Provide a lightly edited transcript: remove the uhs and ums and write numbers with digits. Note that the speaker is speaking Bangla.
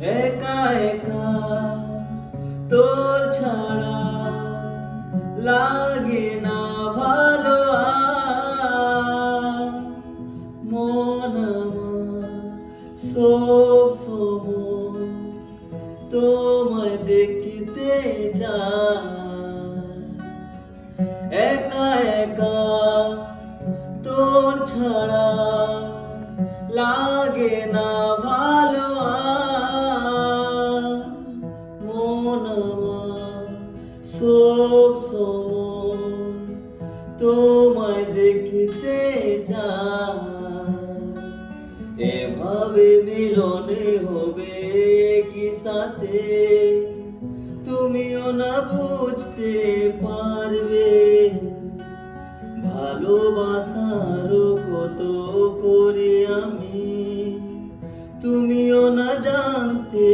একা একা তোর ছাড়া লাগে না ভালো আর। মন আমার সব সময় তোমায় দেখতে যায়। একা একা তোর ছাড়া লাগে না ভালো আর। মন আমার সব সময় তোমায় দেখতে যায়। এভাবে মিলনে হবে কি সাথে তুমিও না বুঝতে পারবে। ভালোবাসারও কত করি আমি, তুমিও না জানতে